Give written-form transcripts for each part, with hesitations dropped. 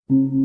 Om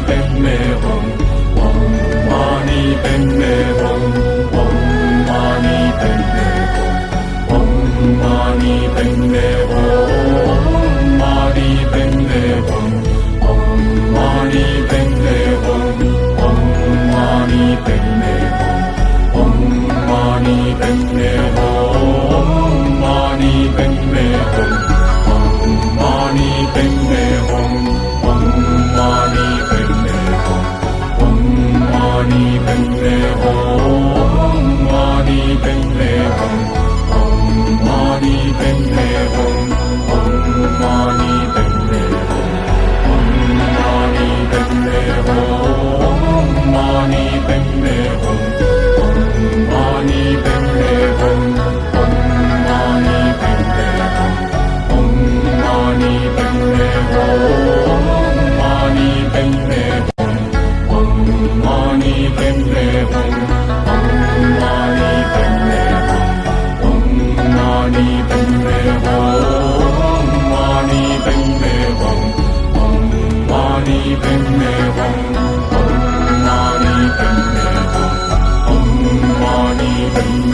เป็นเมหงองมานีเป็นเมหงองมานีเป็นเมหงองมานีเป็นเมหงมานีเป็นเมหงองมานีเป็นเมหงองมานีเป็นเมหงองมานีเป็นเมหงมานีเป็นเมหงองมานีเป็นเมหงองมานีเป็นเมหงองมานีเป็นเมหงมานีเป็นเมหงองมานีเป็นเมหงองมานีเป็นเมหงองมานีเป็นเมหงมานีเป็นเมหงองมานีเป็นเมหงองมานีเป็นเมหงองมานีเป็นเมหงมานีเป็นเมหง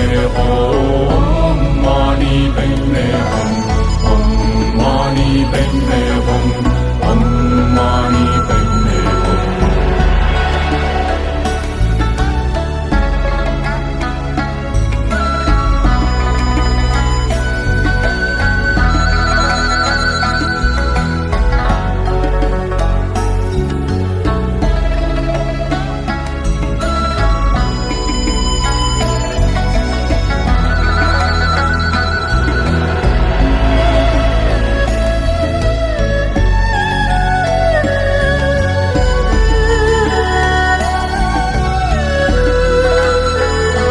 องมานีเป็นเมหงองมานีเป็นเมหงอ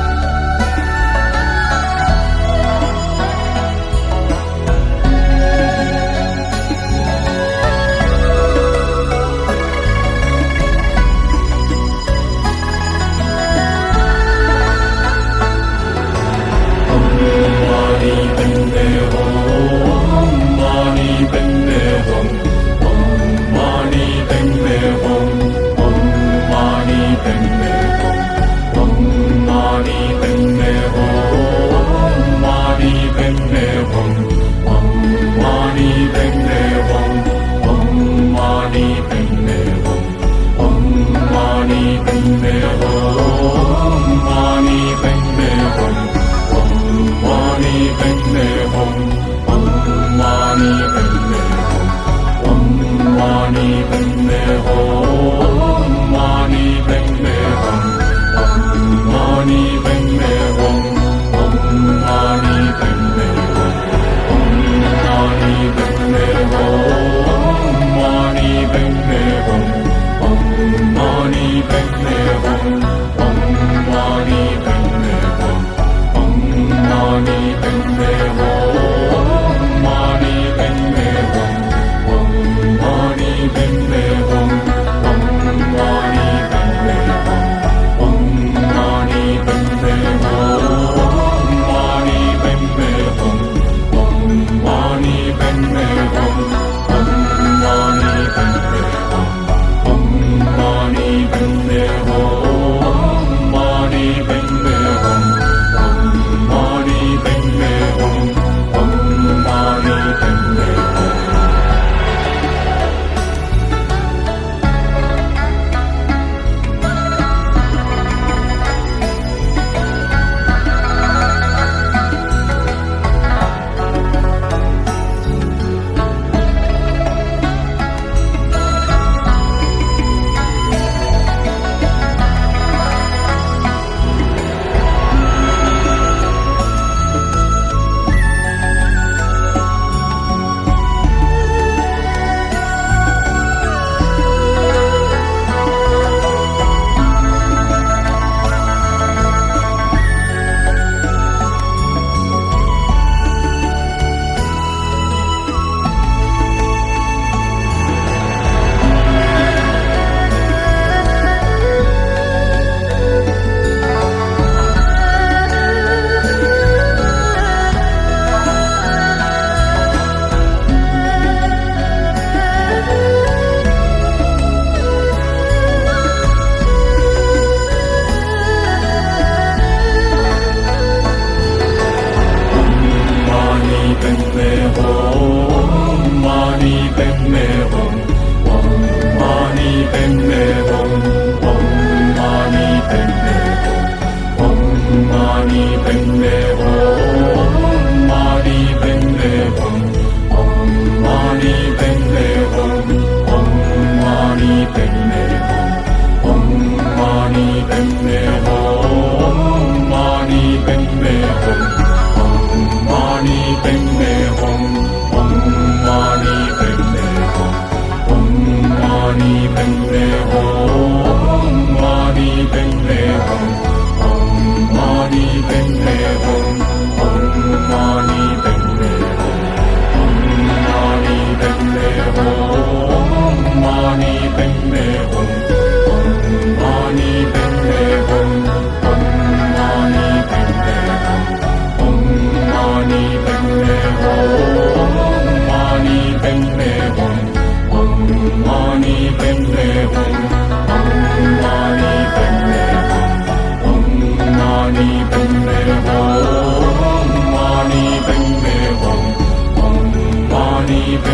งมานีเป็นเมหงมานีเป็นเมหงองมานีเป็นเมหงองมานีเป็นเมหงองมานีเป็นเมหงมานีเป็นเมหงองมานีเป็นเมหงองมานีเป็นเมหงเป็น เป็นเมหงวังมานีเป็นเมหงวังมานีเป็นเมหงวังมานีเป็นเมหงมานีเป็นเมหงวังมานีเป็นเมหงวังมานีเป็นเมหงวังมานีเป็นเมหงมานีเป็นเมหงวังมานีเป็นเมหงวังมานีเป็นเมหงวังมานีเป็นเมหงมานีเป็นเมหงวังมานีเป็นเมหงวังมานีเป็นเมหงวังมานีเป็นเมหงมานีเป็นเมหงวังมานีเป็นเมหงวังมานีเป็นเมหงวังมานีเป็นเมหงมานีเป็นเมหงวังมานีเป็นเมหงวังมานีเป็นเมหงวังมานีเป็นเมหงมานีเป็นเมหงวังมานีเป็น